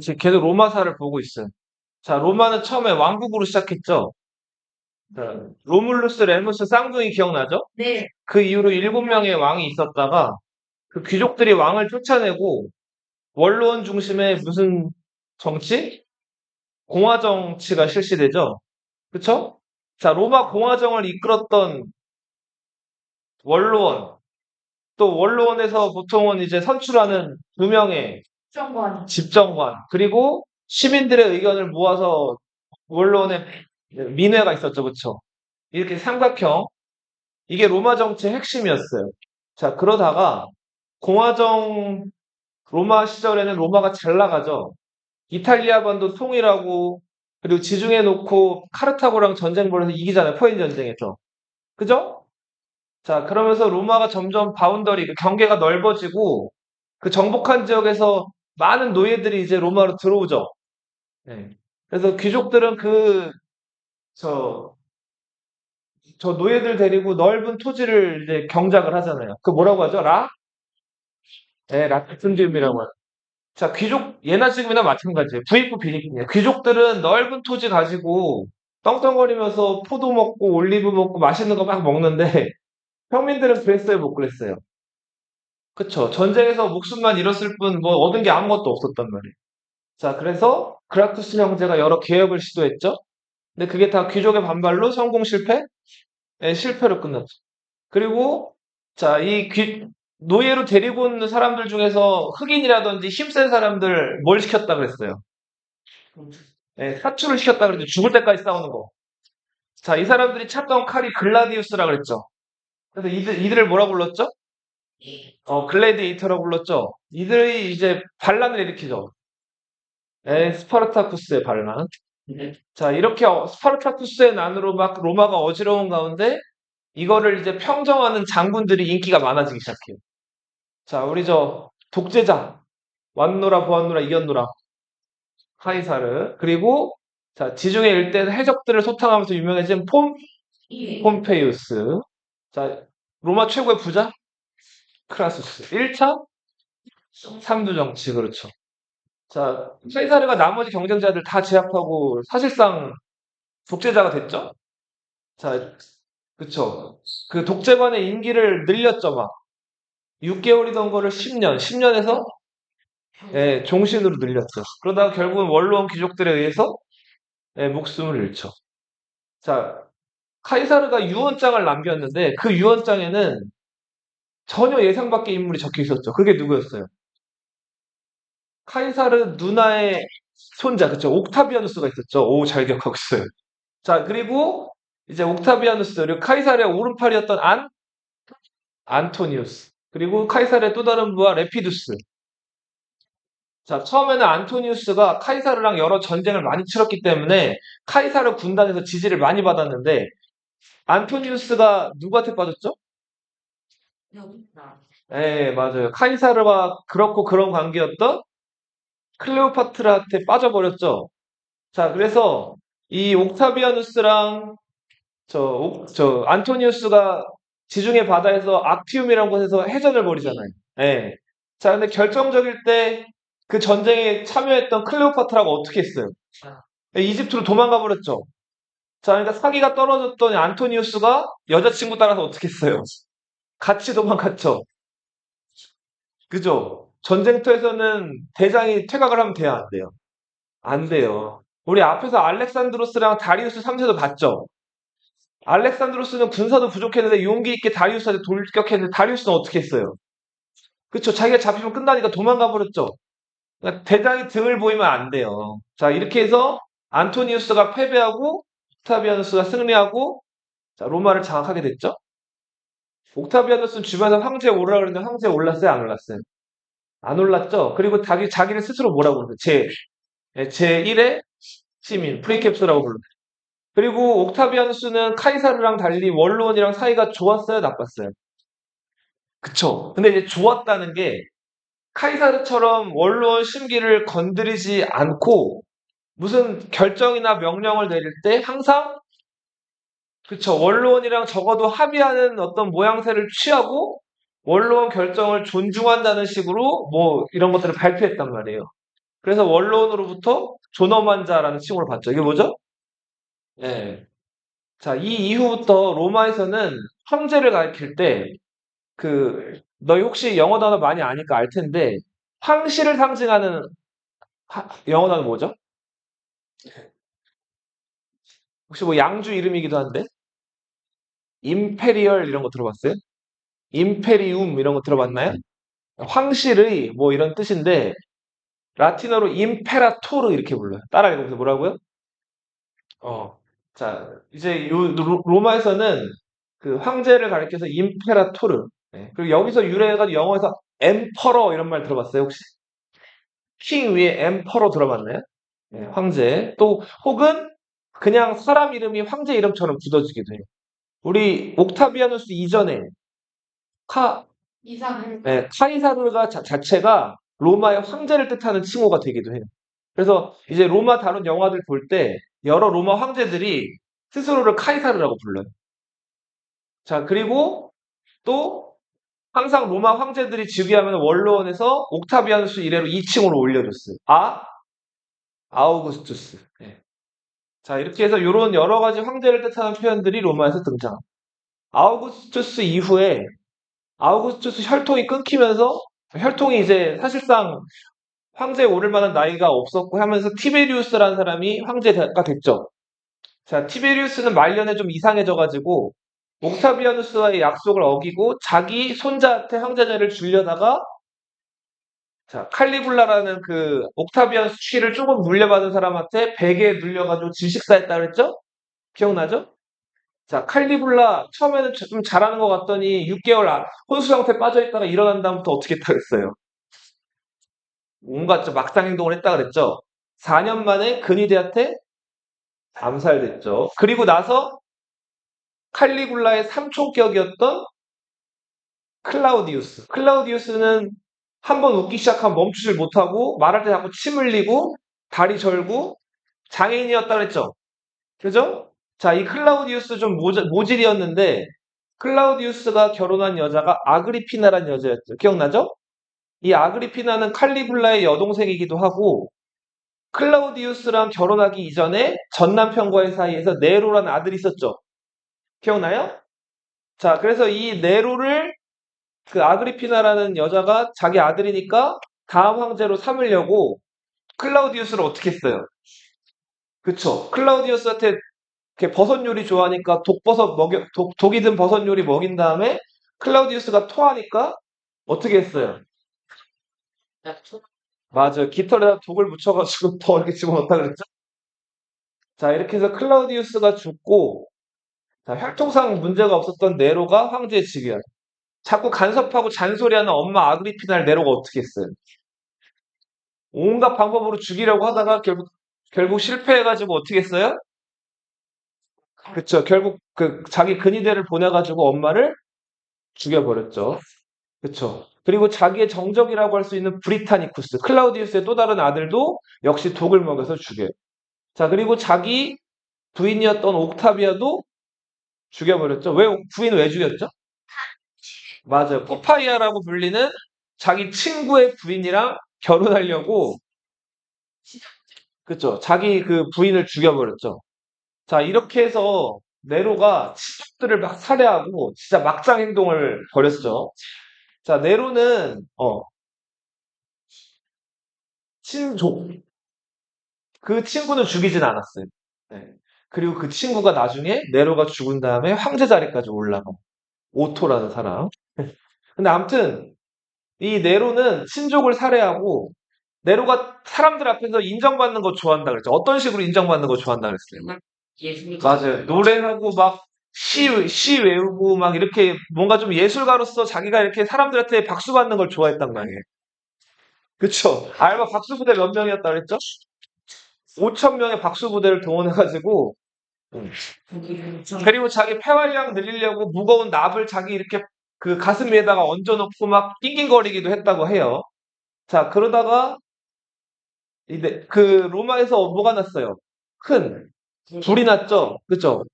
지금 계속 로마사를 보고 있어요. 자, 로마는 처음에 왕국으로 시작했죠. 자, 로물루스, 레무스, 쌍둥이 기억나죠? 네. 그 이후로 7명의 왕이 있었다가 그 귀족들이 왕을 쫓아내고 원로원 중심의 무슨 정치? 공화 정치가 실시되죠. 그쵸? 자, 로마 공화정을 이끌었던 원로원, 또 원로원에서 보통은 이제 선출하는 2명의 정권. 집정관, 그리고 시민들의 의견을 모아서 원로원의 민회가 있었죠. 그쵸? 이렇게 삼각형, 이게 로마 정치의 핵심이었어요. 자, 그러다가 공화정 로마 시절에는 로마가 잘 나가죠. 이탈리아반도 통일하고, 그리고 지중해 놓고 카르타고랑 전쟁 벌여서 이기잖아요. 포엔 전쟁에서. 그죠? 자, 그러면서 로마가 점점 바운더리, 그 경계가 넓어지고, 그 정복한 지역에서 많은 노예들이 이제 로마로 들어오죠. 네. 그래서 귀족들은 저, 저 노예들 데리고 넓은 토지를 이제 경작을 하잖아요. 그 뭐라고 하죠? 네, 라티fundium이라고 하죠. 자, 예나 지금이나 마찬가지예요. 부익부 빈익빈이에요. 귀족들은 넓은 토지 가지고 떵떵거리면서 포도 먹고 올리브 먹고 맛있는 거 막 먹는데 평민들은 그랬어요, 못 그랬어요? 그쵸. 전쟁에서 목숨만 잃었을 뿐 뭐 얻은 게 아무것도 없었단 말이에요. 자, 그래서 그라쿠스 형제가 여러 개혁을 시도했죠. 근데 그게 다 귀족의 반발로 성공 실패? 네, 실패로 끝났죠. 그리고 자, 노예로 데리고 온 사람들 중에서 흑인이라든지 힘센 사람들 뭘 시켰다 그랬어요? 네, 사출을 시켰다 그랬죠. 죽을 때까지 싸우는 거. 자, 이 사람들이 찾던 칼이 글라디우스라 그랬죠. 그래서 이들을 뭐라 불렀죠? 글래디에이터라고 불렀죠. 이들이 이제 반란을 일으키죠. 네, 스파르타쿠스의 반란. 자, 이렇게 스파르타쿠스의 난으로 막 로마가 어지러운 가운데 이거를 이제 평정하는 장군들이 인기가 많아지기 시작해요. 자, 우리 독재자 왔노라 보았노라 이겼노라 카이사르, 그리고 자, 지중해 일대 해적들을 소탕하면서 유명해진 폼페이우스. 자, 로마 최고의 부자 크라수스. 1차 삼두 정치. 그렇죠. 자, 카이사르가 나머지 경쟁자들 다 제압하고 사실상 독재자가 됐죠. 자, 그쵸. 그 독재관의 임기를 늘렸죠, 막. 6개월이던 거를 10년, 10년에서 종신으로 늘렸죠. 그러다가 결국은 원로원 귀족들에 의해서 목숨을 잃죠. 자, 카이사르가 유언장을 남겼는데 그 유언장에는 전혀 예상 밖의 인물이 적혀 있었죠. 그게 누구였어요? 카이사르 누나의 손자, 그쵸? 옥타비아누스가 있었죠. 오, 잘 기억하고 있어요. 자, 그리고 이제 옥타비아누스, 그리고 카이사르의 오른팔이었던 안토니우스. 그리고 카이사르의 또 다른 부하 레피두스. 자, 처음에는 안토니우스가 카이사르랑 여러 전쟁을 많이 치렀기 때문에 카이사르 군단에서 지지를 많이 받았는데 안토니우스가 누구한테 빠졌죠? 네, 맞아요. 카이사르와 그렇고 그런 관계였던 클레오파트라한테 빠져버렸죠. 자, 그래서 이 옥타비아누스랑 안토니우스가 지중해 바다에서 악티움이라는 곳에서 해전을 벌이잖아요. 예. 자, 근데 결정적일 때 그 전쟁에 참여했던 클레오파트라가 어떻게 했어요? 이집트로 도망가 버렸죠. 자, 그러니까 사기가 떨어졌더니 안토니우스가 여자친구 따라서 어떻게 했어요? 같이 도망갔죠. 그죠? 전쟁터에서는 대장이 퇴각을 하면 돼요, 안 돼요? 안 돼요. 우리 앞에서 알렉산드로스랑 다리우스 3세도 봤죠? 알렉산드로스는 군사도 부족했는데 용기 있게 다리우스한테 돌격했는데 다리우스는 어떻게 했어요? 그쵸? 자기가 잡히면 끝나니까 도망가 버렸죠? 그러니까 대장이 등을 보이면 안 돼요. 자, 이렇게 해서 안토니우스가 패배하고 옥타비아누스가 승리하고 자, 로마를 장악하게 됐죠? 옥타비아누스는 주변에서 황제에 오르라 그랬는데 황제에 올랐어요? 안 올랐어요? 안 올랐죠? 그리고 자기를 스스로 뭐라고 그러죠? 제1의 시민, 프리캡스라고 불러요. 그리고 옥타비아누스는 카이사르랑 달리 원로원이랑 사이가 좋았어요? 나빴어요? 그쵸? 근데 이제 좋았다는 게 카이사르처럼 원로원 심기를 건드리지 않고 무슨 결정이나 명령을 내릴 때 항상 그쵸? 원로원이랑 적어도 합의하는 어떤 모양새를 취하고 원로원 결정을 존중한다는 식으로 뭐 이런 것들을 발표했단 말이에요. 그래서 원로원으로부터 존엄한 자라는 칭호를 받죠. 이게 뭐죠? 예. 자, 이 이후부터 로마에서는 황제를 가리킬 때 너희 혹시 영어 단어 많이 아니까 알 텐데 황실을 상징하는 영어 단어 뭐죠? 혹시 뭐 양주 이름이기도 한데 임페리얼 이런 거 들어봤어요? 임페리움 이런 거 들어봤나요? 황실의 뭐 이런 뜻인데 라틴어로 임페라토르 이렇게 불러요. 따라 읽어보세요. 뭐라고요? 어. 자, 이제 로마에서는 그 황제를 가리켜서 임페라토르. 네. 그리고 여기서 유래해가지고 영어에서 엠퍼러 이런 말 들어봤어요, 혹시? 킹 위에 엠퍼러 들어봤나요? 네, 황제. 또 혹은 그냥 사람 이름이 황제 이름처럼 굳어지기도 해요. 우리 옥타비아누스 이전에 카, 네, 카이사르가 자체가 로마의 황제를 뜻하는 칭호가 되기도 해요. 그래서 이제 로마 다룬 영화들 볼 때 여러 로마 황제들이 스스로를 카이사르라고 불러요. 자, 그리고 또 항상 로마 황제들이 즉위하면 원로원에서 옥타비아누스 이래로 2층으로 올려줬어요. 아우구스투스. 네. 자, 이렇게 해서 이런 여러 가지 황제를 뜻하는 표현들이 로마에서 등장합니다. 아우구스투스 이후에 아우구스투스 혈통이 끊기면서 혈통이 이제 사실상 황제에 오를 만한 나이가 없었고 하면서 티베리우스라는 사람이 황제가 됐죠. 자, 티베리우스는 말년에 좀 이상해져가지고 옥타비아누스와의 약속을 어기고 자기 손자한테 황제자를 주려다가 자, 칼리굴라라는 그 옥타비아누스 취를 조금 물려받은 사람한테 베개에 눌려가지고 질식사했다 그랬죠? 기억나죠? 자, 칼리굴라 처음에는 좀 잘하는 것 같더니 6개월 혼수 상태에 빠져있다가 일어난 다음부터 어떻게 했다 그랬어요? 온갖 막상 행동을 했다 그랬죠? 4년 만에 근위대한테 암살됐죠. 그리고 나서 칼리굴라의 삼촌격이었던 클라우디우스는 한 번 웃기 시작하면 멈추질 못하고 말할 때 자꾸 침 흘리고 다리 절고 장애인이었다 그랬죠. 그죠? 자, 이 클라우디우스 좀 모질이었는데 클라우디우스가 결혼한 여자가 아그리피나라는 여자였죠. 기억나죠? 이 아그리피나는 칼리굴라의 여동생이기도 하고 클라우디우스랑 결혼하기 이전에 전 남편과의 사이에서 네로라는 아들이 있었죠. 기억나요? 자, 그래서 이 네로를 그 아그리피나라는 여자가 자기 아들이니까 다음 황제로 삼으려고 클라우디우스를 어떻게 했어요? 그쵸. 클라우디우스한테 이렇게 버섯 요리 좋아하니까 독이 든 버섯 요리 먹인 다음에 클라우디우스가 토하니까 어떻게 했어요? 맞아요. 깃털에다 독을 묻혀가지고 더 이렇게 집어넣었다 그랬죠? 자, 이렇게 해서 클라우디우스가 죽고, 자, 혈통상 문제가 없었던 네로가 황제에 즉위하죠. 자꾸 간섭하고 잔소리하는 엄마 아그리피나를 네로가 어떻게 했어요? 온갖 방법으로 죽이려고 하다가 결국 실패해가지고 어떻게 했어요? 그쵸. 결국 그 자기 근위대를 보내가지고 엄마를 죽여버렸죠. 그쵸. 그리고 자기의 정적이라고 할 수 있는 브리타니쿠스, 클라우디우스의 또 다른 아들도 역시 독을 먹여서 죽여요. 자, 그리고 자기 부인이었던 옥타비아도 죽여버렸죠. 부인 왜 죽였죠? 맞아요. 포파이아라고 불리는 자기 친구의 부인이랑 결혼하려고, 그쵸. 자기 그 부인을 죽여버렸죠. 자, 이렇게 해서 네로가 친족들을 막 살해하고 진짜 막장 행동을 벌였죠. 자, 네로는 친족 그 친구는 죽이진 않았어요. 네. 그리고 그 친구가 나중에 네로가 죽은 다음에 황제 자리까지 올라가. 오토라는 사람. 근데 아무튼 이 네로는 친족을 살해하고 네로가 사람들 앞에서 인정받는 거 좋아한다 그랬죠. 어떤 식으로 인정받는 거 좋아한다 그랬어요? 맞아요. 노래하고 막 시 외우고 막 이렇게 뭔가 좀 예술가로서 자기가 이렇게 사람들한테 박수 받는 걸 좋아했단 말이에요. 그쵸? 알바 박수 부대 몇 명이었다 그랬죠? 5천 명의 박수 부대를 동원해가지고 음. 그리고 자기 폐활량 늘리려고 무거운 납을 자기 이렇게 그 가슴 위에다가 얹어놓고 막 낑낑거리기도 했다고 해요. 자, 그러다가 그 로마에서 뭐가 났어요? 큰 불이 났죠? 그죠?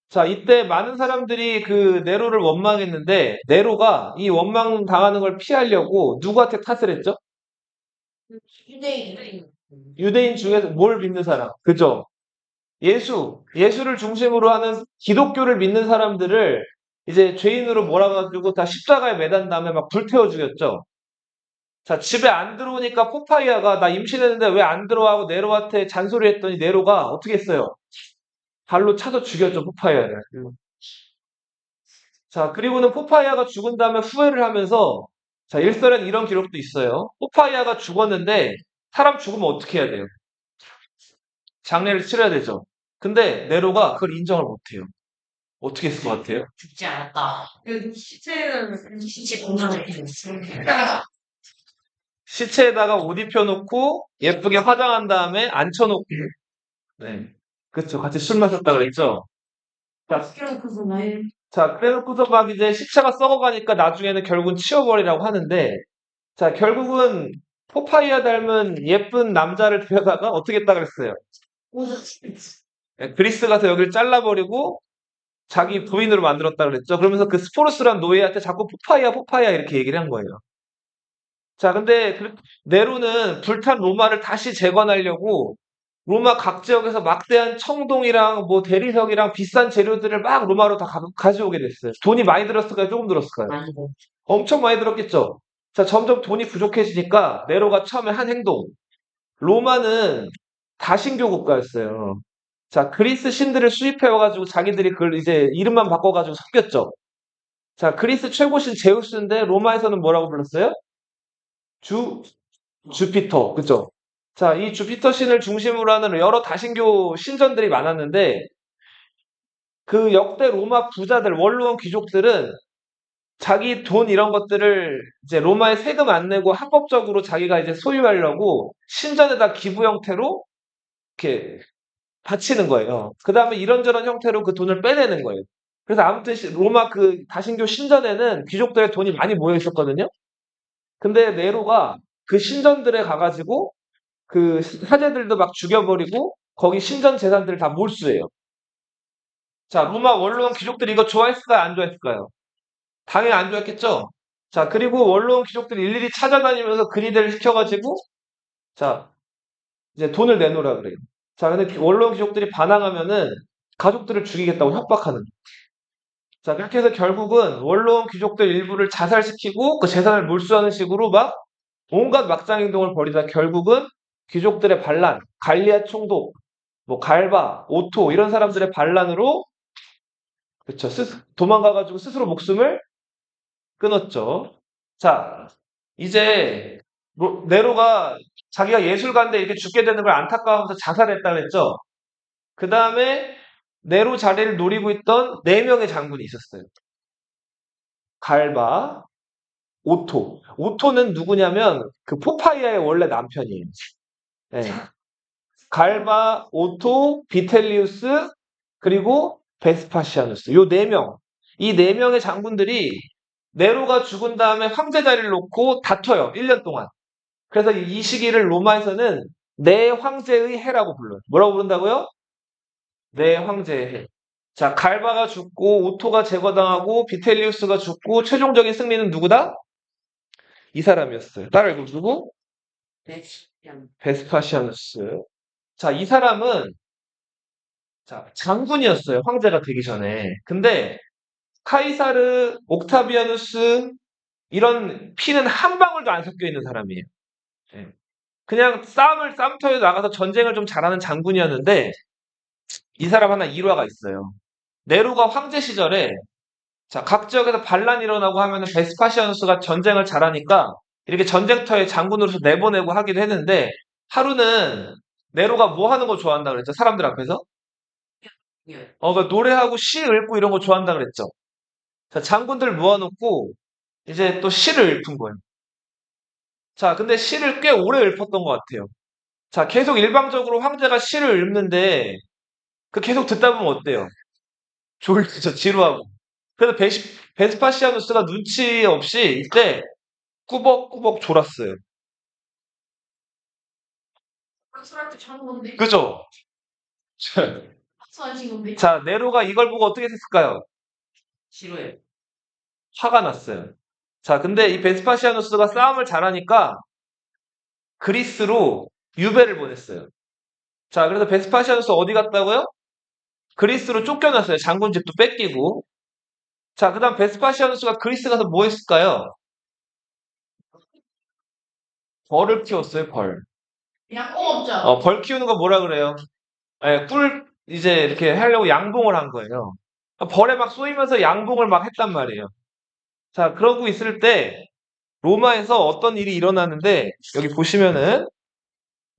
자, 이때 많은 사람들이 그 네로를 원망했는데, 네로가 이 원망 당하는 걸 피하려고 누구한테 탓을 했죠? 유대인. 유대인 중에서 뭘 믿는 사람? 그죠? 예수를 중심으로 하는 기독교를 믿는 사람들을 이제 죄인으로 몰아가지고 다 십자가에 매단 다음에 막 불태워 죽였죠. 자, 집에 안 들어오니까 포파이아가 나 임신했는데 왜 안 들어와 하고 네로한테 잔소리했더니 네로가 어떻게 했어요? 발로 차서 죽였죠, 포파이아를. 자, 그리고는 포파이아가 죽은 다음에 후회를 하면서 자, 일설엔 이런 기록도 있어요. 포파이아가 죽었는데 사람 죽으면 어떻게 해야 돼요? 장례를 치러야 되죠. 근데 네로가 그걸 인정을 못해요. 어떻게 했을 것 같아요? 죽지 않았다. 그 시체는 시체 공간을 했습니다. 시체에다가 옷 입혀놓고 예쁘게 화장한 다음에 앉혀놓고 네, 그렇죠. 같이 술 마셨다 그랬죠. 자, 그래서 말 자, 그래놓고서 막 이제 시체가 썩어가니까 나중에는 결국은 치워버리라고 하는데 자, 결국은 포파이아 닮은 예쁜 남자를 데려다가 어떻게 했다 그랬어요? 예, 그리스 가서 여기를 잘라버리고 자기 부인으로 만들었다 그랬죠. 그러면서 그 스포르스란 노예한테 자꾸 포파이아, 포파이아 이렇게 얘기를 한 거예요. 자, 근데 네로는 불탄 로마를 다시 재건하려고 로마 각 지역에서 막대한 청동이랑 뭐 대리석이랑 비싼 재료들을 막 로마로 다 가져오게 됐어요. 돈이 많이 들었을까요? 조금 들었을까요? 많이 먹 엄청 많이 들었겠죠. 자, 점점 돈이 부족해지니까 네로가 처음에 한 행동. 로마는 다신교 국가였어요. 자, 그리스 신들을 수입해와가지고 자기들이 그걸 이제 이름만 바꿔가지고 섞였죠. 자, 그리스 최고신 제우스인데 로마에서는 뭐라고 불렀어요? 주, 주피터. 그죠? 자, 이 주피터 신을 중심으로 하는 여러 다신교 신전들이 많았는데 그 역대 로마 부자들, 원로원 귀족들은 자기 돈 이런 것들을 이제 로마에 세금 안 내고 합법적으로 자기가 이제 소유하려고 신전에다 기부 형태로 이렇게 바치는 거예요. 그 다음에 이런저런 형태로 그 돈을 빼내는 거예요. 그래서 아무튼 로마 그 다신교 신전에는 귀족들의 돈이 많이 모여 있었거든요. 근데 네로가 그 신전들에 가가지고 그 사제들도 막 죽여버리고 거기 신전 재산들을 다 몰수해요. 자, 로마 원로원 귀족들이 이거 좋아했을까요? 안 좋아했을까요? 당연히 안 좋아했겠죠? 자, 그리고 원로원 귀족들이 일일이 찾아다니면서 근위대를 시켜가지고 자, 이제 돈을 내놓으라 그래요. 자, 근데 원로원 귀족들이 반항하면은 가족들을 죽이겠다고 협박하는. 자, 그렇게 해서 결국은 원로원 귀족들 일부를 자살시키고 그 재산을 몰수하는 식으로 막 온갖 막장 행동을 벌이다 결국은 귀족들의 반란, 갈리아 총독, 뭐 갈바, 오토 이런 사람들의 반란으로 그쵸 도망가가지고 스스로 목숨을 끊었죠. 자, 이제 네로가 자기가 예술가인데 이렇게 죽게 되는 걸 안타까워하면서 자살했다 그랬죠. 그 다음에 네로 자리를 노리고 있던 네 명의 장군이 있었어요. 갈바, 오토. 오토는 누구냐면 그 포파이아의 원래 남편이에요. 네. 갈바, 오토, 비텔리우스, 그리고 베스파시아누스. 요 네 명. 이 네 명의 장군들이 네로가 죽은 다음에 황제 자리를 놓고 다퉈요. 1년 동안. 그래서 이 시기를 로마에서는 네 황제의 해라고 불러요. 뭐라고 부른다고요? 네 황제의 해. 자, 갈바가 죽고 오토가 제거당하고 비텔리우스가 죽고 최종적인 승리는 누구다? 이 사람이었어요. 따라 읽어 누구? 베스피안. 베스파시아누스. 자, 이 사람은 자, 장군이었어요. 황제가 되기 전에. 근데 카이사르, 옥타비아누스 이런 피는 한 방울도 안 섞여 있는 사람이에요. 예. 그냥 싸움터에 나가서 전쟁을 좀 잘하는 장군이었는데 이 사람 하나 일화가 있어요. 네로가 황제 시절에 자, 각 지역에서 반란이 일어나고 하면은 베스파시아누스가 전쟁을 잘하니까 이렇게 전쟁터에 장군으로서 내보내고 하기도 했는데 하루는 네로가 뭐 하는 거 좋아한다 그랬죠? 사람들 앞에서? 예. 그 노래하고 시 읽고 이런 거 좋아한다 그랬죠? 자, 장군들 모아놓고 이제 또 시를 읊은 거예요. 자, 근데 시를 꽤 오래 읊었던 것 같아요. 자, 계속 일방적으로 황제가 시를 읊는데 그 계속 듣다 보면 어때요? 졸리죠, 지루하고. 그래서 베스파시아누스가 눈치 없이 이때 꾸벅꾸벅 졸았어요. 술한테 차는 건데. 그죠? 지금 자, 네로가 이걸 보고 어떻게 됐을까요? 싫어해. 화가 났어요. 자, 근데 이 베스파시아누스가 싸움을 잘하니까 그리스로 유배를 보냈어요. 자, 그래서 베스파시아누스 어디 갔다고요? 그리스로 쫓겨났어요. 장군집도 뺏기고. 자, 그 다음 베스파시아누스가 그리스 가서 뭐 했을까요? 벌을 키웠어요, 벌. 양공업자. 벌 키우는 거 뭐라 그래요? 예, 이제 이렇게 하려고 양봉을 한 거예요. 벌에 막 쏘이면서 양봉을 막 했단 말이에요. 자, 그러고 있을 때 로마에서 어떤 일이 일어나는데 여기 보시면은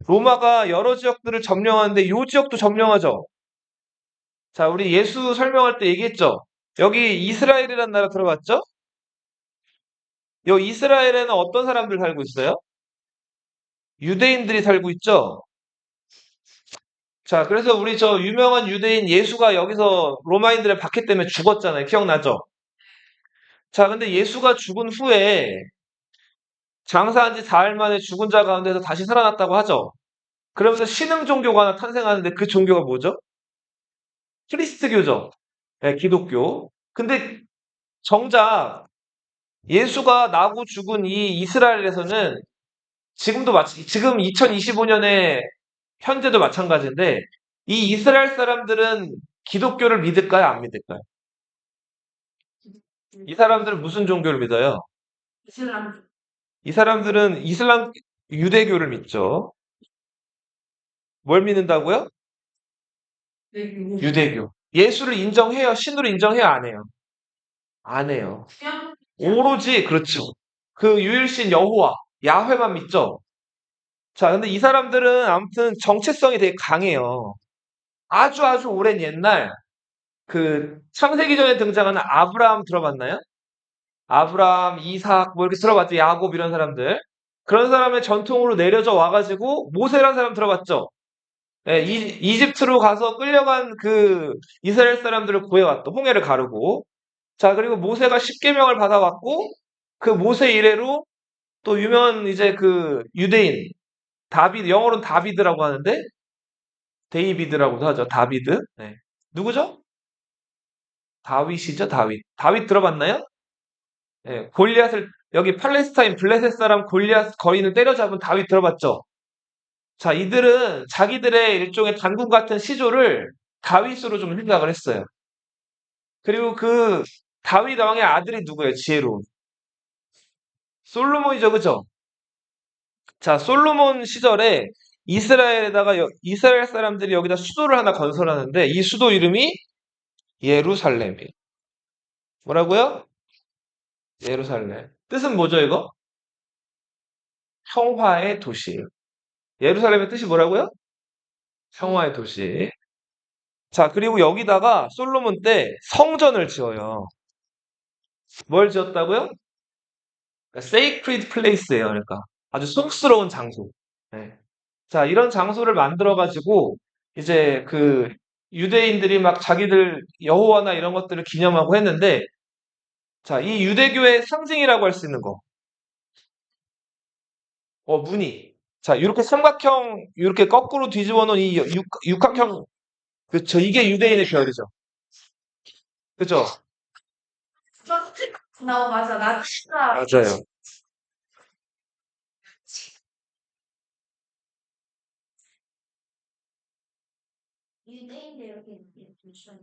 로마가 여러 지역들을 점령하는데 이 지역도 점령하죠. 자, 우리 예수 설명할 때 얘기했죠. 여기 이스라엘이라는 나라 들어봤죠? 이 이스라엘에는 어떤 사람들 살고 있어요? 유대인들이 살고 있죠. 자, 그래서 우리 저 유명한 유대인 예수가 여기서 로마인들의 박해 때문에 죽었잖아요. 기억나죠? 자, 근데 예수가 죽은 후에 장사한 지 4일 만에 죽은 자 가운데서 다시 살아났다고 하죠. 그러면서 신흥 종교가 하나 탄생하는데 그 종교가 뭐죠? 크리스트교죠. 네, 기독교. 근데 정작 예수가 나고 죽은 이 이스라엘에서는 지금 2025년에 현재도 마찬가지인데 이 이스라엘 사람들은 기독교를 믿을까요? 안 믿을까요? 이 사람들은 무슨 종교를 믿어요? 이슬람. 이 사람들은 이슬람 유대교를 믿죠. 뭘 믿는다고요? 유대교. 예수를 인정해요? 신으로 인정해요? 안 해요? 안 해요. 그냥 오로지 그렇죠. 그 유일신 여호와, 야훼만 믿죠. 자, 근데 이 사람들은 아무튼 정체성이 되게 강해요. 아주 아주 오랜 옛날 그 창세기 전에 등장하는 아브라함 들어봤나요? 아브라함, 이삭 뭐 이렇게 들어봤죠. 야곱 이런 사람들. 그런 사람의 전통으로 내려져 와가지고 모세라는 사람 들어봤죠. 예, 이집트로 가서 끌려간 그 이스라엘 사람들을 구해왔던 홍해를 가르고. 자, 그리고 모세가 십계명을 받아왔고 그 모세 이래로 또 유명한 이제 그 유대인 다비드, 영어로는 다비드라고 하는데 데이비드라고도 하죠. 다비드. 네. 누구죠? 다윗이죠, 다윗. 다윗 들어봤나요? 예, 골리앗을 여기 팔레스타인 블레셋 사람 골리앗 거인을 때려잡은 다윗 들어봤죠? 자, 이들은 자기들의 일종의 단군 같은 시조를 다윗으로 좀 생각을 했어요. 그리고 그 다윗 왕의 아들이 누구예요? 지혜로운. 솔로몬이죠, 그죠? 자, 솔로몬 시절에 이스라엘 사람들이 여기다 수도를 하나 건설하는데 이 수도 이름이 예루살렘이에요. 뭐라고요? 예루살렘. 뜻은 뭐죠, 이거? 평화의 도시. 예루살렘의 뜻이 뭐라고요? 평화의 도시. 자, 그리고 여기다가 솔로몬 때 성전을 지어요. 뭘 지었다고요? 그러니까 sacred place예요. 그러니까 아주 쑥스러운 장소. 네. 자, 이런 장소를 만들어가지고 이제 그 유대인들이 막 자기들 여호와나 이런 것들을 기념하고 했는데, 자, 이 유대교의 상징이라고 할 수 있는 거. 무늬. 자, 이렇게 삼각형, 이렇게 거꾸로 뒤집어 놓은 이 육각형, 그쵸. 이게 유대인의 별이죠. 그죠? 맞아. 나 진짜 맞아요. 유대인들 이렇게 있어요.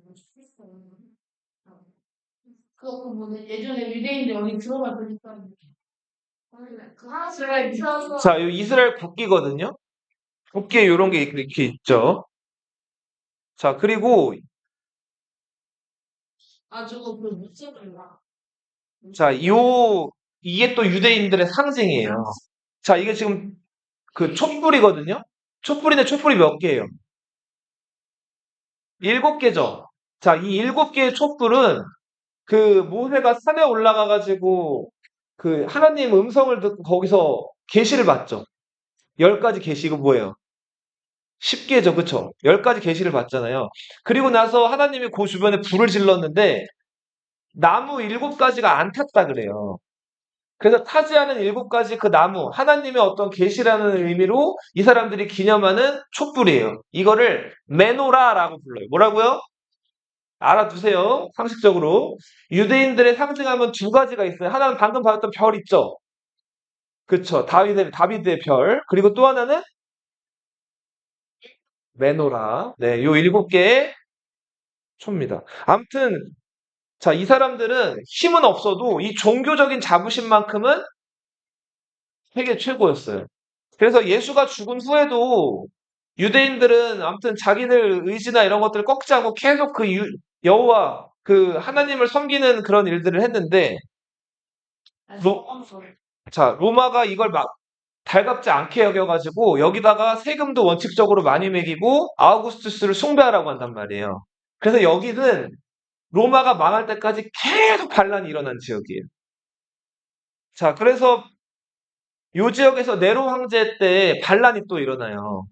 그거 뭐냐 예전에 유대인들 여기 들어가 보니까 그 하나씩 있어서 자, 이 이스라엘 국기거든요. 국기에 이런 게 이렇게 있죠. 자, 그리고 저거 그 무슨인가 자, 이게 또 유대인들의 상징이에요. 자, 이게 지금 그 촛불이거든요. 촛불인데 촛불이 몇 개예요? 7개죠. 자, 이 7개의 촛불은 그 모세가 산에 올라가 가지고 그 하나님 음성을 듣고 거기서 계시를 받죠. 10가지 계시가 뭐예요? 10개죠. 그쵸? 10가지 계시를 받잖아요. 그리고 나서 하나님이 그 주변에 불을 질렀는데 나무 7가지가 안 탔다 그래요. 그래서 타지하는 7가지 그 나무, 하나님의 어떤 계시라는 의미로 이 사람들이 기념하는 촛불이에요. 이거를 메노라라고 불러요. 뭐라고요? 알아두세요. 상식적으로. 유대인들의 상징하면 2가지가 있어요. 하나는 방금 봤던 별 있죠? 그쵸. 다비드의 별. 그리고 또 하나는 메노라. 네, 요 7개의 초입니다. 암튼, 자, 이 사람들은 힘은 없어도 이 종교적인 자부심만큼은 세계 최고였어요. 그래서 예수가 죽은 후에도 유대인들은 아무튼 자기들 의지나 이런 것들을 꺾지 않고 계속 그 여호와 그 하나님을 섬기는 그런 일들을 했는데 로마가 이걸 막 달갑지 않게 여겨가지고 여기다가 세금도 원칙적으로 많이 매기고 아우구스투스를 숭배하라고 한단 말이에요. 그래서 여기는 로마가 망할 때까지 계속 반란이 일어난 지역이에요. 자, 그래서 요 지역에서 네로 황제 때 반란이 또 일어나요.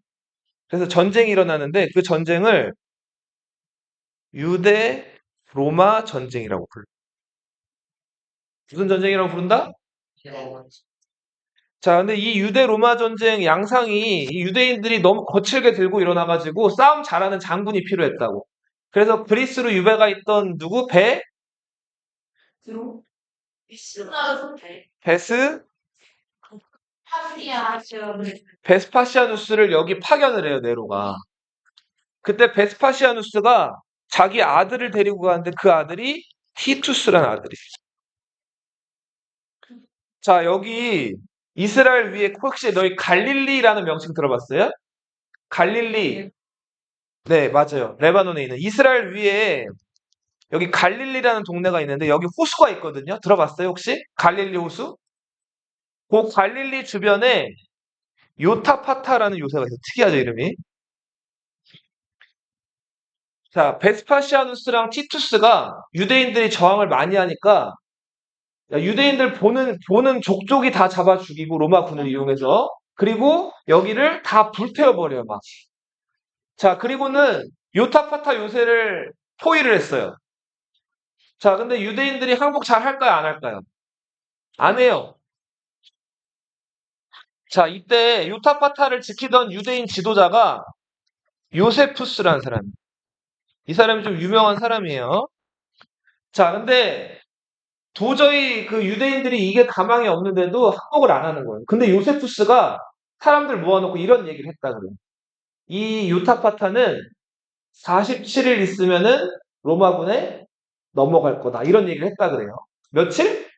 그래서 전쟁이 일어나는데 그 전쟁을 유대 로마 전쟁이라고 불러요. 무슨 전쟁이라고 부른다? 자, 근데 이 유대 로마 전쟁 양상이 이 유대인들이 너무 거칠게 들고 일어나가지고 싸움 잘하는 장군이 필요했다고. 그래서 그리스로 유배가 있던 누구? 베스 베스파시아누스를 여기 파견을 해요, 네로가. 그때 베스파시아누스가 자기 아들을 데리고 가는데 그 아들이 티투스라는 아들이 있어요. 자, 여기 이스라엘 위에 혹시 너희 갈릴리라는 명칭 들어봤어요? 갈릴리. 네, 맞아요. 레바논에 있는 이스라엘 위에 여기 갈릴리라는 동네가 있는데 여기 호수가 있거든요. 들어봤어요, 혹시? 갈릴리 호수? 그 갈릴리 주변에 요타파타라는 요새가 있어요. 특이하죠, 이름이. 자, 베스파시아누스랑 티투스가 유대인들이 저항을 많이 하니까 유대인들 보는 족족이 다 잡아 죽이고 로마 군을 이용해서 그리고 여기를 다 불태워버려요, 막. 자, 그리고는 요타파타 요새를 포위를 했어요. 자, 근데 유대인들이 항복 잘 할까요, 안 할까요? 안 해요. 자, 이때 요타파타를 지키던 유대인 지도자가 요세푸스라는 사람이에요. 이 사람이 좀 유명한 사람이에요. 자, 근데 도저히 그 유대인들이 이게 가망이 없는데도 항복을 안 하는 거예요. 근데 요세푸스가 사람들 모아놓고 이런 얘기를 했다 그래요. 이 요타파타는 47일 있으면은 로마군에 넘어갈 거다. 이런 얘기를 했다 그래요. 며칠?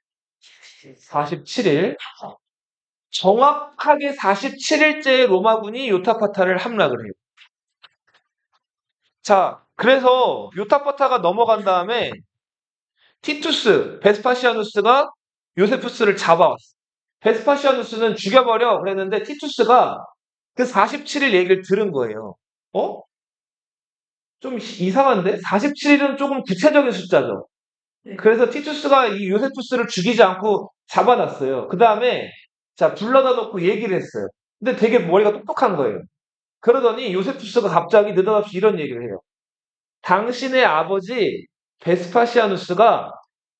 47일. 정확하게 47일째에 로마군이 요타파타를 함락을 해요. 자, 그래서 요타파타가 넘어간 다음에 티투스, 베스파시아누스가 요세푸스를 잡아왔어. 베스파시아누스는 죽여버려 그랬는데 티투스가 그 47일 얘기를 들은 거예요. 어? 좀 이상한데? 47일은 조금 구체적인 숫자죠. 그래서 티투스가 이 요세푸스를 죽이지 않고 잡아놨어요. 그 다음에 자 불러다 놓고 얘기를 했어요. 근데 되게 머리가 똑똑한 거예요. 그러더니 요세푸스가 갑자기 느닷없이 이런 얘기를 해요. 당신의 아버지 베스파시아누스가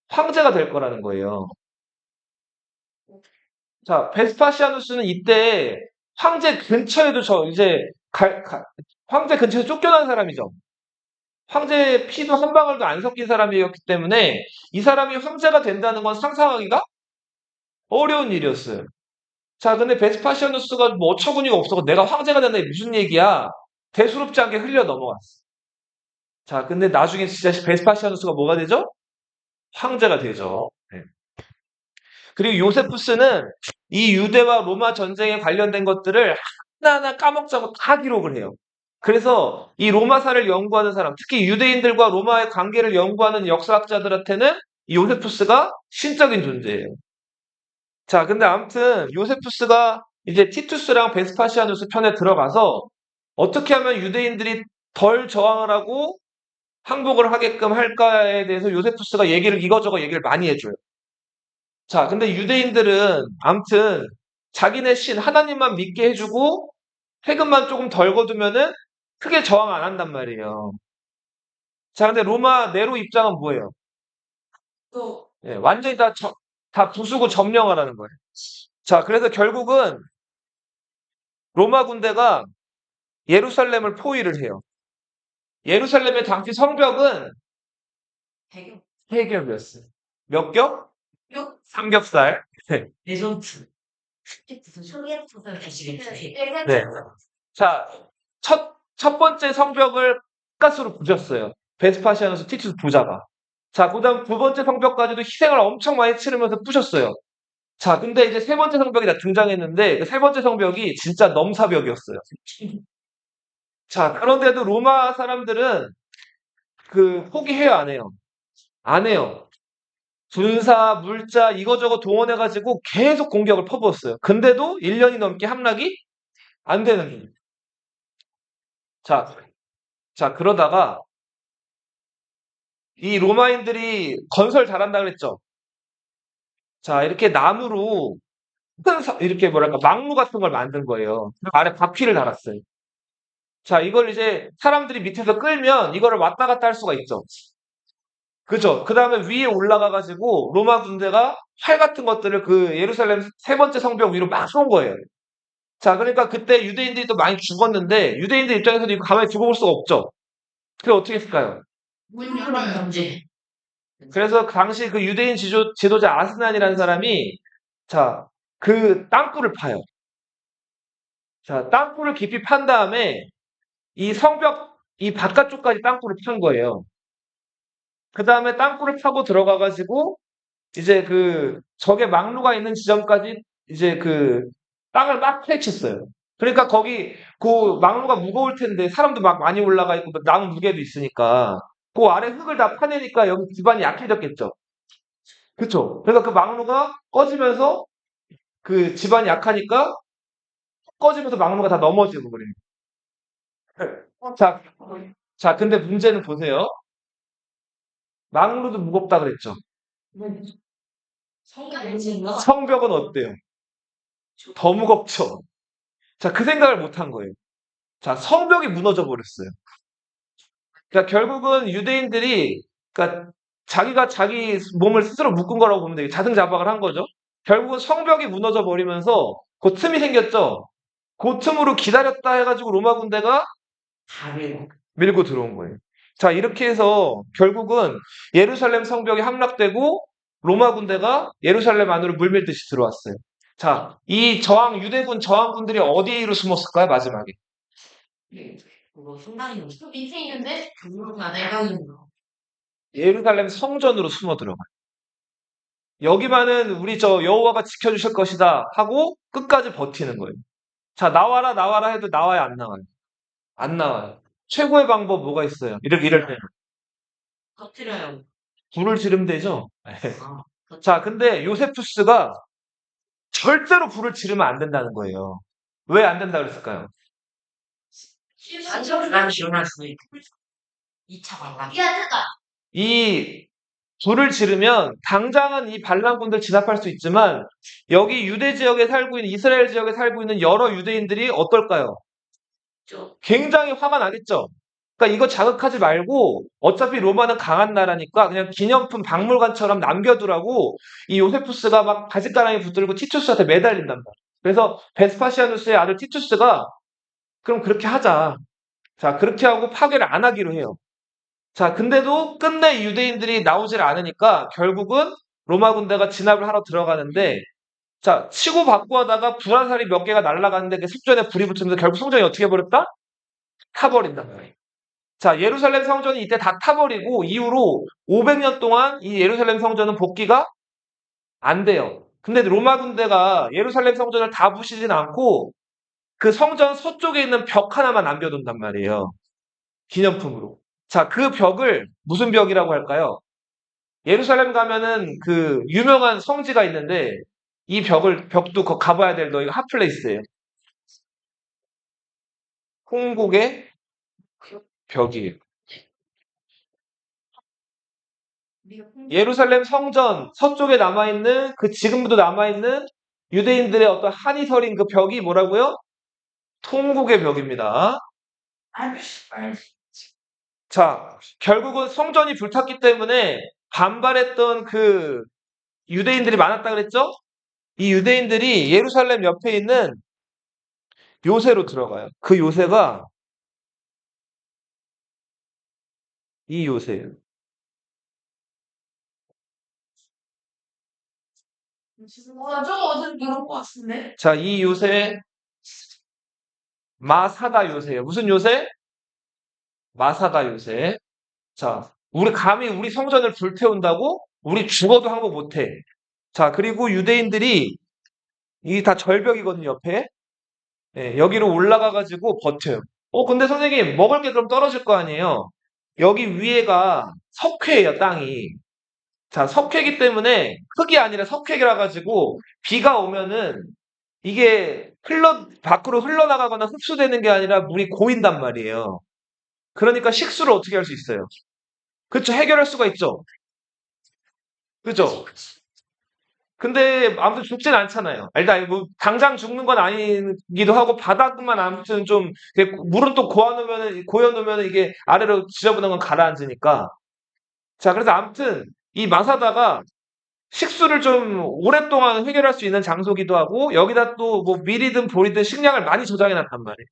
황제가 될 거라는 거예요. 자, 베스파시아누스는 이때 황제 근처에도 이제 황제 근처에서 쫓겨난 사람이죠. 황제의 피도 한 방울도 안 섞인 사람이었기 때문에 이 사람이 황제가 된다는 건 상상하기가 어려운 일이었어요. 자, 근데 베스파시아누스가 뭐 어처구니가 없어서 내가 황제가 된다 이게 무슨 얘기야? 대수롭지 않게 흘려 넘어갔어. 자, 근데 나중에 진짜 베스파시아누스가 뭐가 되죠? 황제가 되죠. 네. 그리고 요세푸스는 이 유대와 로마 전쟁에 관련된 것들을 하나하나 까먹자고 다 기록을 해요. 그래서 이 로마사를 연구하는 사람, 특히 유대인들과 로마의 관계를 연구하는 역사학자들한테는 이 요세푸스가 신적인 존재예요. 자, 근데 아무튼 요세푸스가 이제 티투스랑 베스파시아누스 편에 들어가서 어떻게 하면 유대인들이 덜 저항을 하고 항복을 하게끔 할까에 대해서 요세푸스가 이거저거 얘기를 많이 해줘요. 자, 근데 유대인들은 암튼 자기네 신 하나님만 믿게 해주고 세금만 조금 덜 거두면은 크게 저항 안 한단 말이에요. 자, 근데 로마 네로 입장은 뭐예요? 예, 완전히 다 다 부수고 점령하라는 거예요. 자, 그래서 결국은 로마 군대가 예루살렘을 포위를 해요. 예루살렘의 당시 성벽은 배경. 세 겹이었어요. 몇 겹? 요? 삼겹살. 네. 레전트. 소개팅을 하시겠어요. 네. 자, 첫 번째 성벽을 가스로 부셨어요. 베스파시아누스 티투스 부자가. 자, 그다음 두 번째 성벽까지도 희생을 엄청 많이 치르면서 부셨어요. 자, 근데 이제 세 번째 성벽이 다 등장했는데 그 세 번째 성벽이 진짜 넘사벽이었어요. 자, 그런데도 로마 사람들은 포기해요, 안 해요? 안 해요. 군사, 물자 이거저거 동원해가지고 계속 공격을 퍼부었어요. 근데도 1년이 넘게 함락이 안 되는 거예요. 자, 그러다가 이 로마인들이 건설 잘한다 그랬죠? 자, 이렇게 나무로 이렇게 뭐랄까 망루 같은 걸 만든 거예요. 아래 바퀴를 달았어요. 자, 이걸 이제 사람들이 밑에서 끌면 이거를 왔다 갔다 할 수가 있죠. 그죠? 그 다음에 위에 올라가가지고 로마 군대가 활 같은 것들을 그 예루살렘 세 번째 성벽 위로 막 쏜 거예요. 자, 그러니까 그때 유대인들이 또 많이 죽었는데 유대인들 입장에서도 이거 가만히 두고 볼 수가 없죠. 그래서 어떻게 했을까요? 문 열어 경제. 그래서 당시 그 유대인 지도자 아스난이라는 사람이 자, 그 땅굴을 파요. 자, 땅굴을 깊이 판 다음에 이 성벽 이 바깥쪽까지 땅굴을 판 거예요. 그 다음에 땅굴을 파고 들어가가지고 이제 적의 망루가 있는 지점까지 이제 땅을 막 파헤쳤어요. 그러니까 거기 그 망루가 무거울 텐데 사람도 막 많이 올라가 있고 나무 무게도 있으니까 그 아래 흙을 다 파내니까 여기 기반이 약해졌겠죠. 그쵸? 그러니까 그 망루가 꺼지면서 그 집안이 약하니까 꺼지면서 막루가 다 넘어지고 그래요. 자, 근데 문제는 보세요. 막루도 무겁다 그랬죠. 성경인가? 성벽은 어때요? 더 무겁죠. 자, 그 생각을 못 한 거예요. 자, 성벽이 무너져 버렸어요. 그러니까 결국은 유대인들이 그러니까 자기가 자기 몸을 스스로 묶은 거라고 보면 되게 자승자박을 한 거죠. 결국은 성벽이 무너져 버리면서 그 틈이 생겼죠. 그 틈으로 기다렸다 해가지고 로마 군대가 다른. 밀고 들어온 거예요. 자, 이렇게 해서 결국은 예루살렘 성벽이 함락되고 로마 군대가 예루살렘 안으로 물밀듯이 들어왔어요. 자, 이 유대군 저항군들이 어디로 숨었을까요, 마지막에? 그거 상당히 밑에 있는데 그거가 내가 있는 거. 예루살렘 성전으로 숨어 들어가요. 여기만은 우리 여호와가 지켜주실 것이다 하고 끝까지 버티는 거예요. 자, 나와라, 나와라 해도 나와요, 안 나와요? 안 나와요. 최고의 방법 뭐가 있어요? 이럴 때는. 터트려요. 불을 지르면 되죠? 아, 자, 근데 요세푸스가 절대로 불을 지르면 안 된다는 거예요. 왜 안 된다 그랬을까요? 안전한 일어날 수 있고. 2차 관람. 이 불을 지르면 당장은 이 반란군들 진압할 수 있지만 여기 유대 지역에 살고 있는 이스라엘 지역에 살고 있는 여러 유대인들이 어떨까요? 굉장히 화가 나겠죠. 그러니까 이거 자극하지 말고 어차피 로마는 강한 나라니까 그냥 기념품 박물관처럼 남겨두라고 이 요세푸스가 막 바짓가랑이 붙들고 티투스한테 매달린단 말이에요. 그래서 베스파시아누스의 아들 티투스가 그럼 그렇게 하자. 자, 그렇게 하고 파괴를 안 하기로 해요. 자, 근데도 끝내 유대인들이 나오질 않으니까 결국은 로마 군대가 진압을 하러 들어가는데 자, 치고 받고 하다가 불화살이 몇 개가 날아가는데 그 습전에 불이 붙으면서 결국 성전이 어떻게 해버렸다? 타버린단 말이에요. 자, 예루살렘 성전이 이때 다 타버리고 이후로 500년 동안 이 예루살렘 성전은 복귀가 안 돼요. 근데 로마 군대가 예루살렘 성전을 다 부시진 않고 그 성전 서쪽에 있는 벽 하나만 남겨둔단 말이에요. 기념품으로. 자, 그 벽을 무슨 벽이라고 할까요? 예루살렘 가면은 그 유명한 성지가 있는데 이 벽도 가봐야 될 너희가 핫플레이스예요. 홍곡의 벽이에요. 예루살렘 성전 서쪽에 남아있는 지금도 남아있는 유대인들의 어떤 한이 서린 그 벽이 뭐라고요? 통곡의 벽입니다. 자, 결국은 성전이 불탔기 때문에 반발했던 유대인들이 많았다 그랬죠? 이 유대인들이 예루살렘 옆에 있는 요새로 들어가요. 그 요새가 이 요새예요. 좀 어제 그런 것 같은데? 자, 이 요새 마사다 요새예요. 무슨 요새? 마사다 요새. 자, 우리 감히 우리 성전을 불태운다고? 우리 죽어도 항복 못해. 자, 그리고 유대인들이 이 다 절벽이거든요, 옆에. 예, 여기로 올라가가지고 버텨요. 근데 선생님, 먹을 게 그럼 떨어질 거 아니에요? 여기 위에가 석회예요, 땅이. 자, 석회기 때문에 흙이 아니라 석회라 가지고 비가 오면은 이게 밖으로 흘러나가거나 흡수되는 게 아니라 물이 고인단 말이에요. 그러니까 식수를 어떻게 할 수 있어요? 그쵸, 해결할 수가 있죠. 그죠? 근데 아무튼 죽진 않잖아요. 일단 뭐 당장 죽는 건 아니기도 하고 바닥만 아무튼 좀 물은 또 고여놓으면은 이게 아래로 지저분한 건 가라앉으니까. 자, 그래서 아무튼 이 마사다가 식수를 좀 오랫동안 해결할 수 있는 장소기도 하고 여기다 또 뭐 밀이든 보리든 식량을 많이 저장해 놨단 말이에요.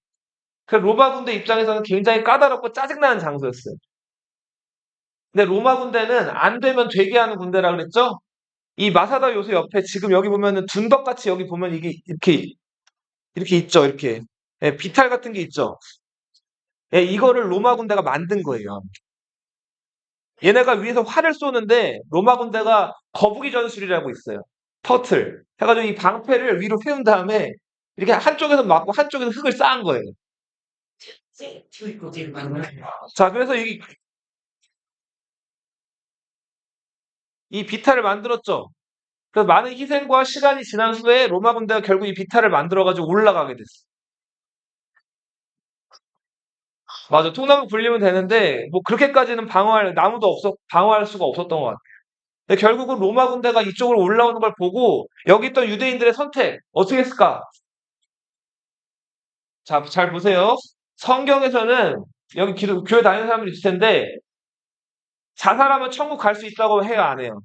그 로마 군대 입장에서는 굉장히 까다롭고 짜증나는 장소였어요. 근데 로마 군대는 안 되면 되게 하는 군대라 그랬죠? 이 마사다 요새 옆에 지금 여기 보면은 둔덕같이 여기 보면 이게 이렇게 있죠, 이렇게. 예, 비탈 같은 게 있죠. 예, 이거를 로마 군대가 만든 거예요. 얘네가 위에서 활을 쏘는데 로마 군대가 거북이 전술이라고 있어요. 터틀. 해가지고 이 방패를 위로 세운 다음에 이렇게 한쪽에서 맞고 한쪽에서 흙을 쌓은 거예요. 자, 그래서 이 비탈을 만들었죠. 그래서 많은 희생과 시간이 지난 후에 로마 군대가 결국 이 비탈을 만들어가지고 올라가게 됐어. 맞아. 통나무 굴리면 되는데 뭐 그렇게까지는 방어할 수가 없었던 것 같아. 근데 결국은 로마 군대가 이쪽으로 올라오는 걸 보고 여기 있던 유대인들의 선택 어떻게 했을까? 자, 잘 보세요. 성경에서는 여기 교회 다니는 사람들이 있을 텐데 자살하면 천국 갈 수 있다고 해요, 안 해요?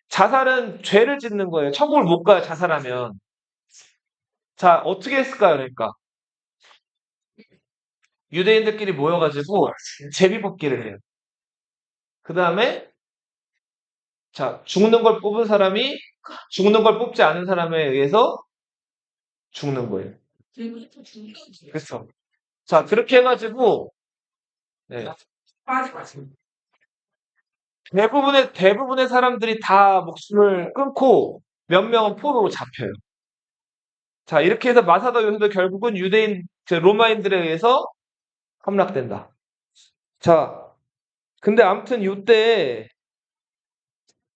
자살은 죄를 짓는 거예요. 천국을 못 가요, 자살하면. 자, 어떻게 했을까요, 그러니까? 유대인들끼리 모여가지고 제비 뽑기를 해요. 그 다음에 자, 죽는 걸 뽑은 사람이 죽는 걸 뽑지 않은 사람에 의해서 죽는 거예요. 그렇죠. 자, 그렇게 해가지고 네, 대부분의 사람들이 다 목숨을 끊고 몇 명은 포로로 잡혀요. 자, 이렇게 해서 마사다 요새도 결국은 로마인들에 의해서 함락된다. 자, 근데 아무튼 이때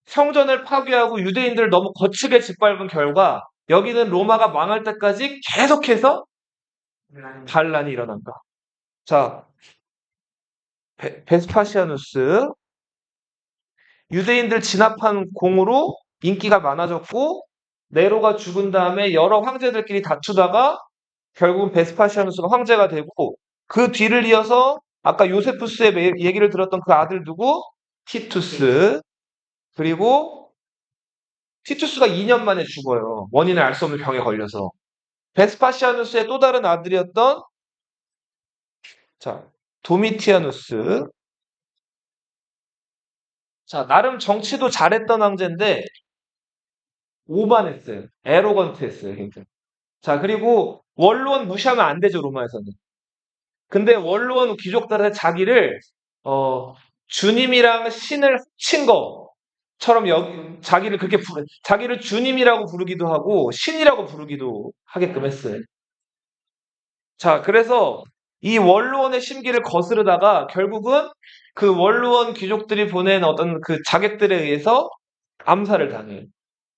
성전을 파괴하고 유대인들을 너무 거칠게 짓밟은 결과 여기는 로마가 망할 때까지 계속해서 반란이 일어난다. 자, 베스파시아누스 유대인들 진압한 공으로 인기가 많아졌고 네로가 죽은 다음에 여러 황제들끼리 다투다가 결국은 베스파시아누스가 황제가 되고 그 뒤를 이어서 아까 요세푸스의 얘기를 들었던 그 아들 누구? 티투스. 그리고 티투스가 2년 만에 죽어요. 원인을 알 수 없는 병에 걸려서. 베스파시아누스의 또 다른 아들이었던 자, 도미티아누스. 자, 나름 정치도 잘했던 황제인데 오만했어요. 에로건트했어요, 굉장히. 자, 그리고 원로원 무시하면 안 되죠, 로마에서는. 근데 원로원 귀족들한테 어, 주님이랑 신을 합친 것처럼 자기를 주님이라고 부르기도 하고 신이라고 부르기도 하게끔 했어요. 자, 그래서 이 원로원의 심기를 거스르다가 결국은 그 원로원 귀족들이 보낸 어떤 그 자객들에 의해서 암살을 당해요.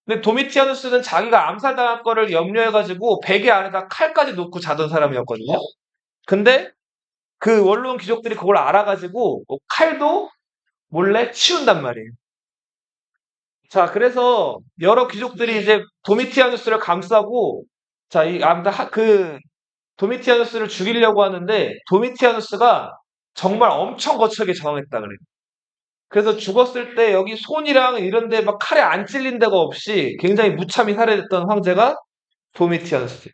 근데 도미티아누스는 자기가 암살당할 거를 염려해가지고 베개 안에다 칼까지 놓고 자던 사람이었거든요. 근데 그 원로원 귀족들이 그걸 알아가지고 칼도 몰래 치운단 말이에요. 자, 그래서 여러 귀족들이 이제 도미티아누스를 감싸고 자, 도미티아누스를 죽이려고 하는데 도미티아누스가 정말 엄청 거칠게 저항했다 그래요. 그래서 죽었을 때 여기 손이랑 이런 데 막 칼에 안 찔린 데가 없이 굉장히 무참히 살해됐던 황제가 도미티아누스.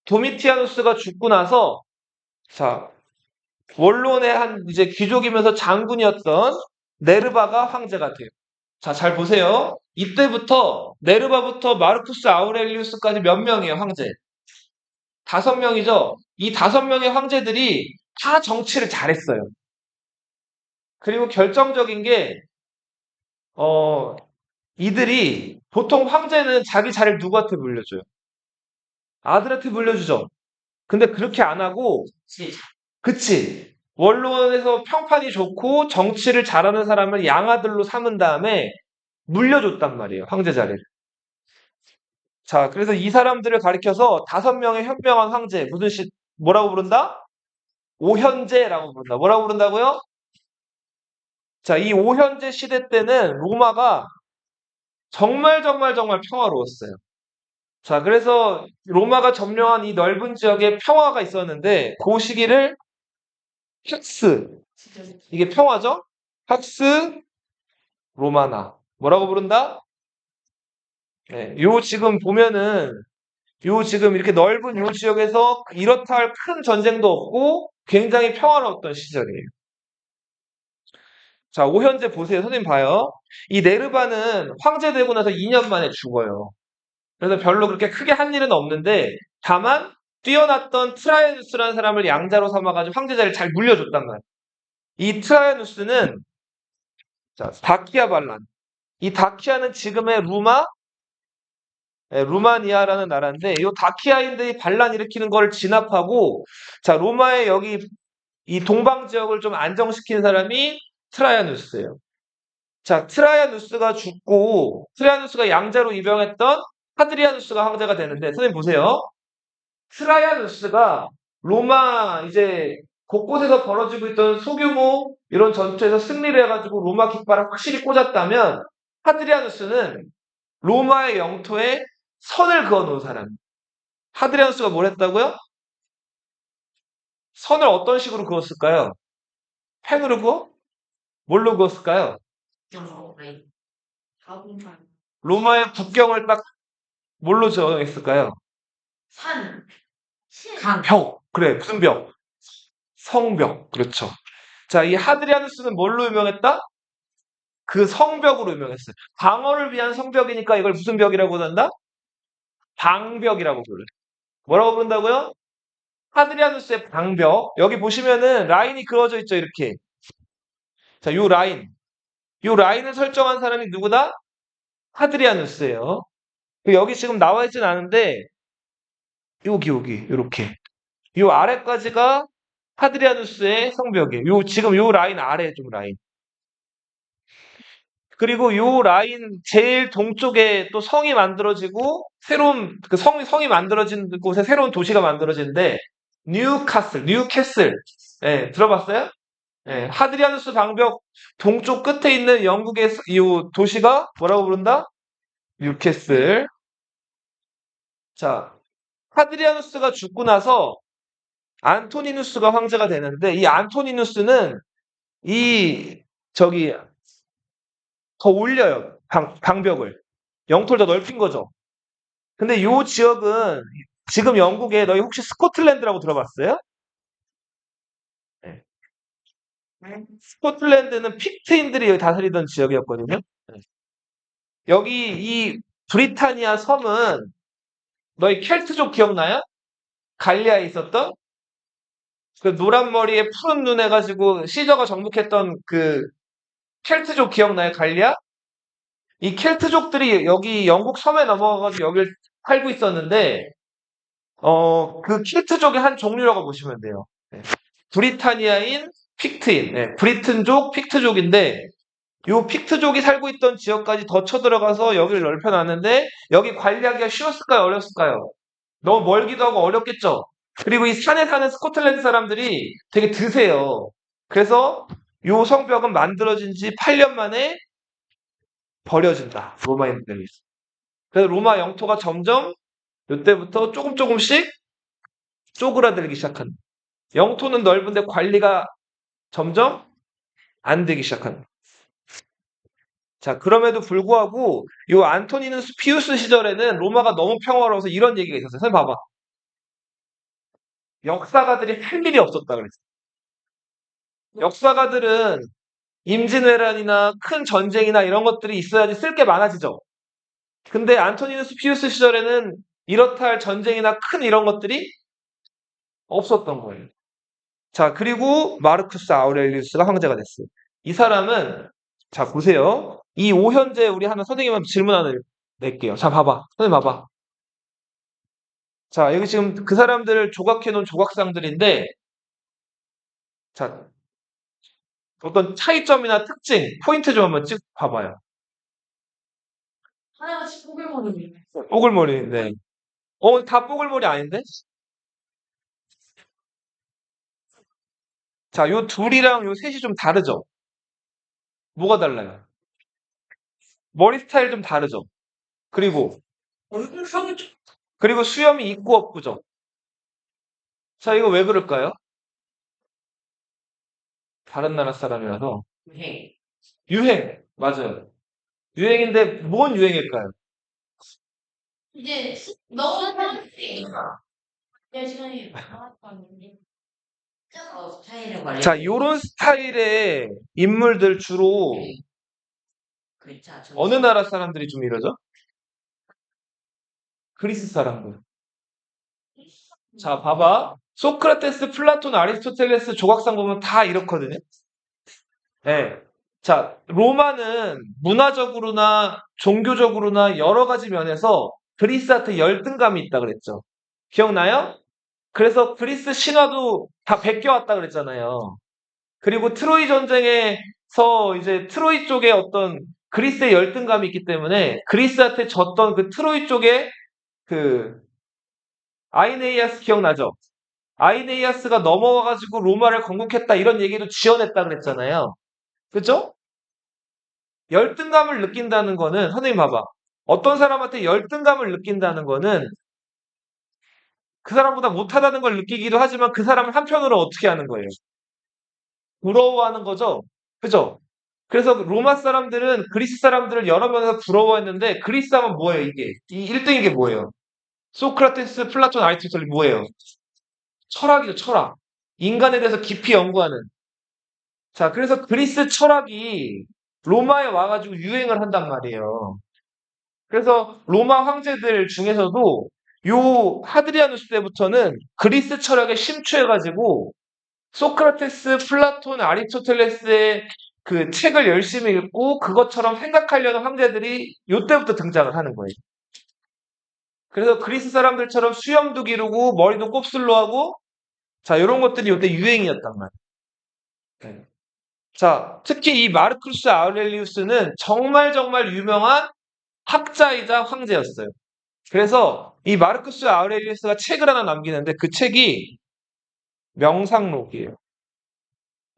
도미티아누스가 죽고 나서 자, 원론의 한 이제 귀족이면서 장군이었던 네르바가 황제가 돼요. 자, 잘 보세요. 이때부터 네르바부터 마르쿠스 아우렐리우스까지 몇 명이에요, 황제? 5명이죠. 이 5명의 황제들이 다 정치를 잘했어요. 그리고 결정적인 게 어, 이들이 보통 황제는 자기 자리를 누구한테 물려줘요? 아들한테 물려주죠. 근데 그렇게 안 하고 그치. 원론에서 평판이 좋고 정치를 잘하는 사람을 양아들로 삼은 다음에 물려줬단 말이에요. 황제 자리를. 자, 그래서 이 사람들을 가리켜서 5명의 현명한 황제, 뭐라고 부른다? 오현제라고 부른다. 뭐라고 부른다고요? 자, 이 오현제 시대 때는 로마가 정말 정말 정말 평화로웠어요. 자, 그래서 로마가 점령한 이 넓은 지역에 평화가 있었는데 그 시기를 팍스, 이게 평화죠? 팍스 로마나. 뭐라고 부른다? 네, 요 지금 보면은 요 지금 이렇게 넓은 요 지역에서 이렇다 할 큰 전쟁도 없고 굉장히 평화로웠던 시절이에요. 자, 오현재 보세요. 선생님 봐요. 이 네르바는 황제 되고 나서 2년 만에 죽어요. 그래서 별로 그렇게 크게 한 일은 없는데 다만 뛰어났던 트라이누스라는 사람을 양자로 삼아가지고 황제 자리를 잘 물려줬단 말이에요. 이 트라이누스는 자, 다키아 반란. 이 다키아는 지금의 루마니아라는 나라인데 이 다키아인들이 반란 일으키는 걸 진압하고 자, 로마의 여기 이 동방 지역을 좀 안정시킨 사람이 트라이아누스예요. 자, 트라이아누스가 죽고 트라이아누스가 양자로 입영했던 하드리아누스가 황제가 되는데 선생님 보세요. 트라이아누스가 로마 이제 곳곳에서 벌어지고 있던 소규모 이런 전투에서 승리를 해가지고 로마 깃발을 확실히 꽂았다면 하드리아누스는 로마의 영토에 선을 그어놓은 사람. 하드리아누스가 뭘 했다고요? 선을 어떤 식으로 그었을까요? 펜으로 그어? 뭘로 그었을까요? 로마의 국경을 딱 뭘로 정했을까요? 산, 벽. 그래, 무슨 벽? 성벽. 그렇죠. 자, 이 하드리아누스는 뭘로 유명했다? 그 성벽으로 유명했어요. 방어를 위한 성벽이니까 이걸 무슨 벽이라고 부른다? 방벽이라고 불러요. 뭐라고 부른다고요? 하드리아누스의 방벽. 여기 보시면은 라인이 그어져 있죠, 이렇게. 자, 요 라인. 요 라인을 설정한 사람이 누구다? 하드리아누스예요. 여기 지금 나와 있진 않은데 여기 요렇게. 요 아래까지가 하드리아누스의 성벽이에요. 지금 요 라인 아래 좀 라인. 그리고 요 라인 제일 동쪽에 또 성이 만들어지고 새로운 그 성이 만들어진 곳에 새로운 도시가 만들어지는데 뉴캐슬. 예, 들어봤어요? 예, 하드리아누스 방벽 동쪽 끝에 있는 영국의 이 도시가 뭐라고 부른다? 뉴캐슬. 자, 하드리아누스가 죽고 나서 안토니누스가 황제가 되는데 이 안토니누스는 이 저기 더 올려요. 방벽을. 영토를 더 넓힌 거죠. 근데 요 지역은 지금 영국에 너희 혹시 스코틀랜드라고 들어봤어요? 네. 스코틀랜드는 픽트인들이 여기 다스리던 지역이었거든요. 네. 여기 이 브리타니아 섬은 너희 켈트족 기억나요? 갈리아에 있었던 그 노란 머리에 푸른 눈 해가지고 시저가 정복했던 그 켈트족 기억나요? 갈리아? 이 켈트족들이 여기 영국 섬에 넘어가가지고 여기를 살고 있었는데 그 켈트족의 한 종류라고 보시면 돼요. 네. 브리타니아인 픽트인, 네. 브리튼족, 픽트족인데 요 픽트족이 살고 있던 지역까지 더 쳐들어가서 여기를 넓혀놨는데 여기 관리하기가 쉬웠을까요? 어렵을까요? 너무 멀기도 하고 어렵겠죠? 그리고 이 산에 사는 스코틀랜드 사람들이 되게 드세요. 그래서 요 성벽은 만들어진 지 8년 만에 버려진다. 로마인들이. 그래서 로마 영토가 점점 이때부터 조금씩 쪼그라들기 시작한다. 영토는 넓은데 관리가 점점 안 되기 시작합니다. 자, 그럼에도 불구하고 요 안토니누스 피우스 시절에는 로마가 너무 평화로워서 이런 얘기가 있었어요. 선생님 봐봐. 역사가들이 할 일이 없었다 그랬어요. 역사가들은 임진왜란이나 큰 전쟁이나 이런 것들이 있어야지 쓸 게 많아지죠. 근데 안토니누스 피우스 시절에는 이렇다 할 전쟁이나 큰 이런 것들이 없었던 거예요. 자, 그리고 마르쿠스 아우렐리우스가 황제가 됐어요. 이 사람은 자, 보세요. 이 오현제 우리 하나 선생님한테 질문 하나 낼게요. 자, 봐봐. 선생님 봐봐. 자, 여기 지금 그 사람들을 조각해 놓은 조각상들인데 자, 어떤 차이점이나 특징, 포인트 좀 한번 찍 봐봐요. 하나같이 뽀글뽀글이네. 뽀글머리인데. 다 뽀글머리 아닌데? 자, 요 둘이랑 요 셋이 좀 다르죠? 뭐가 달라요? 머리 스타일 좀 다르죠? 그리고, 얼굴형이 좀 그리고 수염이 있고 없고죠? 자, 이거 왜 그럴까요? 다른 나라 사람이라서. 해. 유행. 맞아요. 유행인데, 뭔 유행일까요? 이제 너무 사람들이 내 시간이 많았거든요. 스타일에 관련. 자, 요런 스타일의 인물들 주로 그렇죠. 어느 나라 사람들이 좀 이러죠? 그리스 사람들. 자, 봐봐. 소크라테스, 플라톤, 아리스토텔레스 조각상 보면 다 이렇거든요. 네. 자, 로마는 문화적으로나 종교적으로나 여러 가지 면에서 그리스한테 열등감이 있다 그랬죠. 기억나요? 그래서 그리스 신화도 다 베껴왔다 그랬잖아요. 그리고 트로이 전쟁에서 이제 트로이 쪽에 어떤 그리스의 열등감이 있기 때문에 그리스한테 졌던 그 트로이 쪽에 그 아이네이아스 기억나죠? 아이네이아스가 넘어와가지고 로마를 건국했다 이런 얘기도 지어냈다 그랬잖아요. 그죠? 열등감을 느낀다는 거는 선생님 봐봐. 어떤 사람한테 열등감을 느낀다는 거는 그 사람보다 못하다는 걸 느끼기도 하지만 그 사람을 한편으로 어떻게 하는 거예요? 부러워하는 거죠. 그죠? 그래서 로마 사람들은 그리스 사람들을 여러 면에서 부러워했는데 그리스 하면 뭐예요, 이게? 이 1등인 게 뭐예요? 소크라테스, 플라톤, 아리스토텔이 뭐예요? 철학이죠, 철학. 인간에 대해서 깊이 연구하는. 자, 그래서 그리스 철학이 로마에 와가지고 유행을 한단 말이에요. 그래서 로마 황제들 중에서도 요 하드리아누스 때부터는 그리스 철학에 심취해가지고 소크라테스, 플라톤, 아리스토텔레스의 그 책을 열심히 읽고 그것처럼 생각하려는 황제들이 요때부터 등장을 하는 거예요. 그래서 그리스 사람들처럼 수염도 기르고 머리도 곱슬로 하고 자, 요런 것들이 요때 유행이었단 말이에요. 네. 자, 특히 이 마르쿠스 아우렐리우스는 정말 정말 유명한 학자이자 황제였어요. 그래서 이 마르쿠스 아우렐리우스가 책을 하나 남기는데 그 책이 명상록이에요.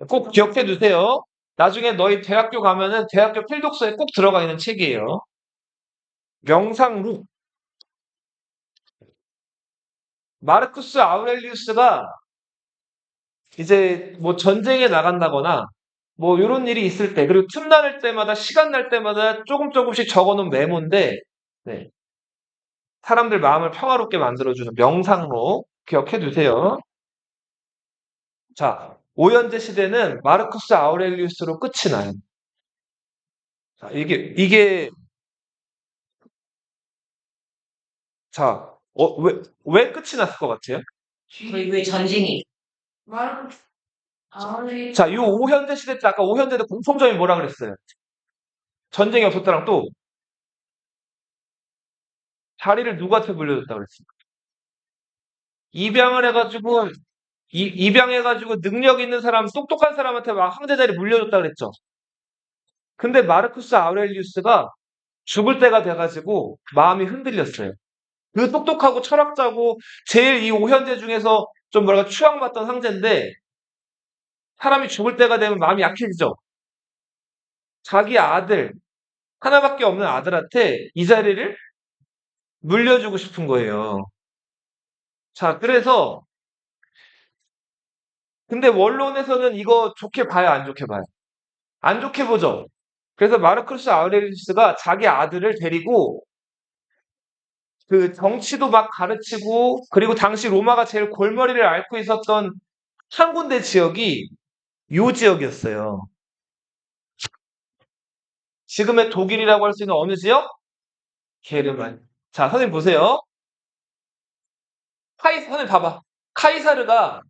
꼭 기억해 두세요. 나중에 너희 대학교 가면은 대학교 필독서에 꼭 들어가 있는 책이에요. 명상록. 마르쿠스 아우렐리우스가 이제 뭐 전쟁에 나간다거나 뭐 이런 일이 있을 때 그리고 틈날 때마다 시간 날 때마다 조금 조금씩 적어놓은 메모인데 네. 사람들 마음을 평화롭게 만들어주는 명상록 기억해 두세요. 자, 오현제 시대는 마르쿠스 아우렐리우스로 끝이 나요. 자, 이게 자, 왜 끝이 났을 것 같아요? 왜 전쟁이? 말 아무리 자, 이 오현대 시대 때 아까 오현대도 공통점이 뭐라 그랬어요? 전쟁이 없었다랑 또 자리를 누구한테 물려줬다 그랬어요? 입양을 해가지고 입양해가지고 능력 있는 사람, 똑똑한 사람한테 막 황제 자리 물려줬다 그랬죠. 근데 마르쿠스 아우렐리우스가 죽을 때가 돼가지고 마음이 흔들렸어요. 그 똑똑하고 철학자고 제일 이 오현제 중에서 좀 뭐랄까 추앙받던 황제인데 사람이 죽을 때가 되면 마음이 약해지죠. 자기 아들 하나밖에 없는 아들한테 이 자리를 물려주고 싶은 거예요. 자, 그래서 근데 원론에서는 이거 좋게 봐요, 안 좋게 봐요? 안 좋게 보죠. 그래서 마르크스 아우렐리우스가 자기 아들을 데리고 그 정치도 막 가르치고 그리고 당시 로마가 제일 골머리를 앓고 있었던 한 군데 지역이 요 지역이었어요. 지금의 독일이라고 할 수 있는 어느 지역? 게르만. 자, 선생님 보세요. 선생님 봐봐. 카이사르가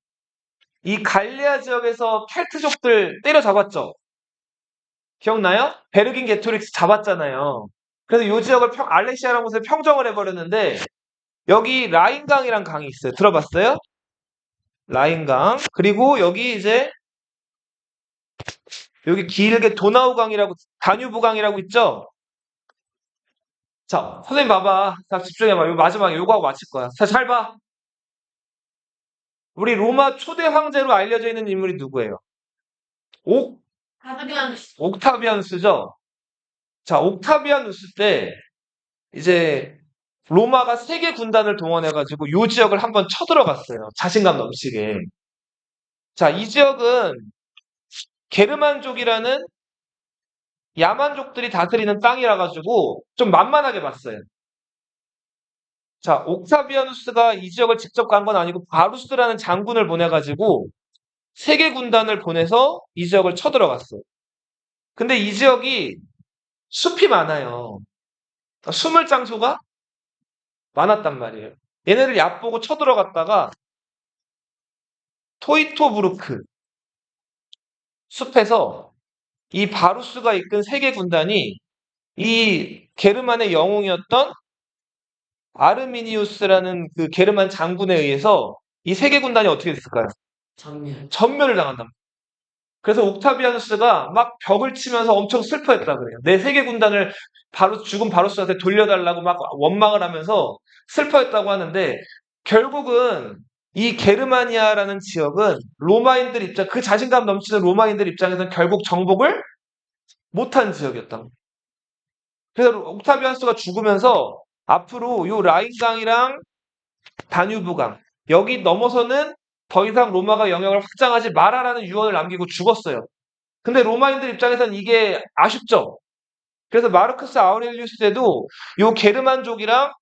이 갈리아 지역에서 켈트족들 때려잡았죠? 기억나요? 베르긴 게토릭스 잡았잖아요. 그래서 요 지역을 알레시아라는 곳에 평정을 해버렸는데 여기 라인강이란 강이 있어요. 들어봤어요? 라인강. 그리고 여기 이제 여기 길게 도나우강이라고 다뉴브강이라고 있죠? 자, 선생님 봐봐. 자, 집중해봐. 요 마지막에 요거하고 마칠 거야. 자, 잘 봐. 우리 로마 초대 황제로 알려져 있는 인물이 누구예요? 옥, 다르게 옥타비아누스죠? 자, 옥타비아누스 때 이제 로마가 세계 군단을 동원해가지고 요 지역을 한번 쳐들어갔어요. 자신감 넘치게. 자, 이 지역은 게르만족이라는 야만족들이 다스리는 땅이라 가지고 좀 만만하게 봤어요. 자, 옥타비아누스가 이 지역을 직접 간 건 아니고 바루스라는 장군을 보내가지고 세계 군단을 보내서 이 지역을 쳐들어갔어요. 근데 이 지역이 숲이 많아요. 숨을 장소가 많았단 말이에요. 얘네를 얕보고 쳐들어갔다가 토이토부르크 숲에서 이 바루스가 이끈 세계 군단이 이 게르만의 영웅이었던 아르미니우스라는 그 게르만 장군에 의해서 이 세계 군단이 어떻게 됐을까요? 전멸을 당한단 말이에요. 그래서 옥타비아누스가 막 벽을 치면서 엄청 슬퍼했다 그래요. 내 세계 군단을 죽은 바루스한테 돌려달라고 막 원망을 하면서 슬퍼했다고 하는데 결국은 이 게르마니아라는 지역은 그 자신감 넘치는 로마인들 입장에서는 결국 정복을 못한 지역이었단 말이에요. 그래서 옥타비아누스가 죽으면서 앞으로 요 라인강이랑 다뉴브강 여기 넘어서는 더 이상 로마가 영역을 확장하지 마라라는 유언을 남기고 죽었어요. 근데 로마인들 입장에서는 이게 아쉽죠. 그래서 마르크스 아우렐리우스 때도 요 게르만족이랑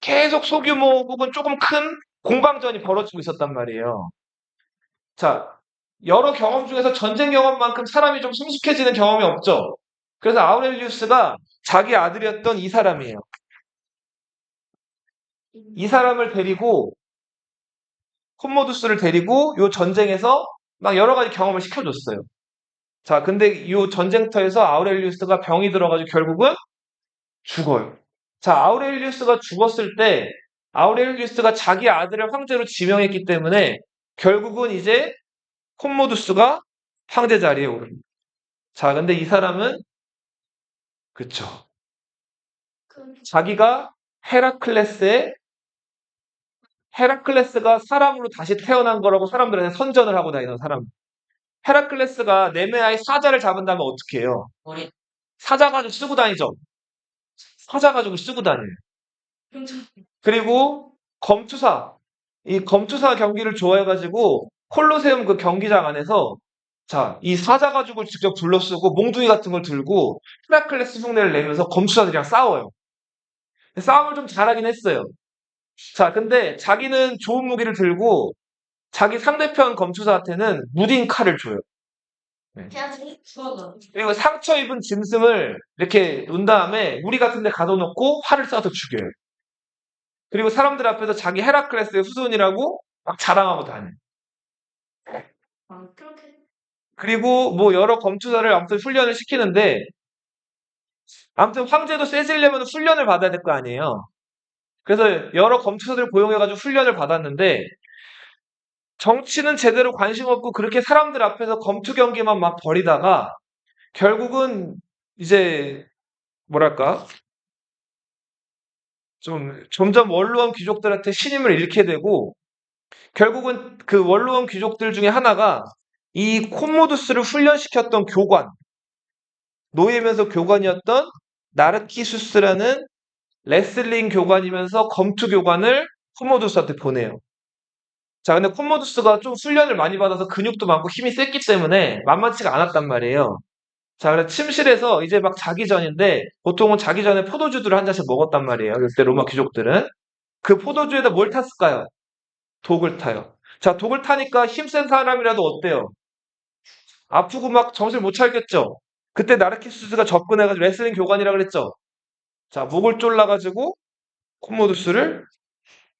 계속 소규모 혹은 조금 큰 공방전이 벌어지고 있었단 말이에요. 자, 여러 경험 중에서 전쟁 경험만큼 사람이 좀 성숙해지는 경험이 없죠. 그래서 아우렐리우스가 자기 아들이었던 이 사람이에요. 이 사람을 데리고 콤모두스를 데리고 요 전쟁에서 막 여러 가지 경험을 시켜줬어요. 자, 근데 요 전쟁터에서 아우렐리우스가 병이 들어가지고 결국은 죽어요. 자, 아우렐리우스가 죽었을 때 아우렐리우스가 자기 아들을 황제로 지명했기 때문에 결국은 이제 콤모두스가 황제 자리에 오릅니다. 자, 근데 이 사람은 그쵸. 자기가 헤라클레스가 사람으로 다시 태어난 거라고 사람들한테 선전을 하고 다니는 사람. 헤라클레스가 네메아의 사자를 잡은 다음에 어떻게 해요? 사자 가지고 쓰고 다니죠. 사자 가지고 쓰고 다녀요. 그리고 이 검투사 경기를 좋아해가지고 콜로세움 그 경기장 안에서 자, 이 사자 가죽을 직접 둘러쓰고 몽둥이 같은 걸 들고 헤라클레스 흉내를 내면서 검투사들이랑 싸워요. 싸움을 좀 잘하긴 했어요. 자, 근데 자기는 좋은 무기를 들고 자기 상대편 검투사한테는 무딘 칼을 줘요. 네. 그리고 상처 입은 짐승을 이렇게 놓은 다음에 우리 같은 데 가둬놓고 활을 쏴서 죽여요. 그리고 사람들 앞에서 자기 헤라클레스의 후손이라고 막 자랑하고 다녀요. 그리고 뭐 여러 검투사를 아무튼 훈련을 시키는데 아무튼 황제도 세지려면 훈련을 받아야 될 거 아니에요. 그래서 여러 검투사들 고용해가지고 훈련을 받았는데 정치는 제대로 관심 없고 그렇게 사람들 앞에서 검투 경기만 막 벌이다가 결국은 이제 뭐랄까 좀 점점 원로원 귀족들한테 신임을 잃게 되고 결국은 그 원로원 귀족들 중에 하나가 이 콤모두스를 훈련시켰던 노예면서 교관이었던 나르키수스라는 레슬링 교관이면서 검투 교관을 콤모두스한테 보내요. 자, 근데 콤모두스가 좀 훈련을 많이 받아서 근육도 많고 힘이 셌기 때문에 만만치가 않았단 말이에요. 자, 그래서 침실에서 이제 막 자기 전인데 보통은 자기 전에 포도주들을 한 잔씩 먹었단 말이에요. 이때 로마 귀족들은. 그 포도주에다 뭘 탔을까요? 독을 타요. 자, 독을 타니까 힘센 사람이라도 어때요? 아프고 막 정신 못 차리겠죠? 그때 나르키수스가 접근해가지고 레슬링 교관이라 그랬죠? 자, 목을 졸라가지고 콤모두스를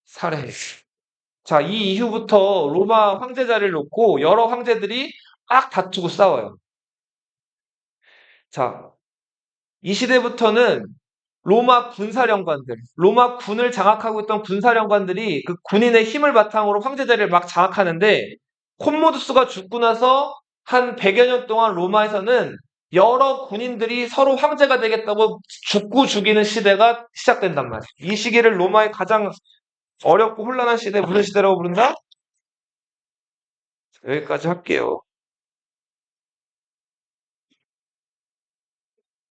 살해해. 자, 이 이후부터 로마 황제 자리를 놓고 여러 황제들이 막 다투고 싸워요. 자, 이 시대부터는 로마 군사령관들, 로마 군을 장악하고 있던 군사령관들이 그 군인의 힘을 바탕으로 황제 자리를 막 장악하는데 콤모두스가 죽고 나서 한 100여 년 동안 로마에서는 여러 군인들이 서로 황제가 되겠다고 죽고 죽이는 시대가 시작된단 말이에요. 이 시기를 로마의 가장 어렵고 혼란한 시대, 무슨 시대라고 부른다? 여기까지 할게요.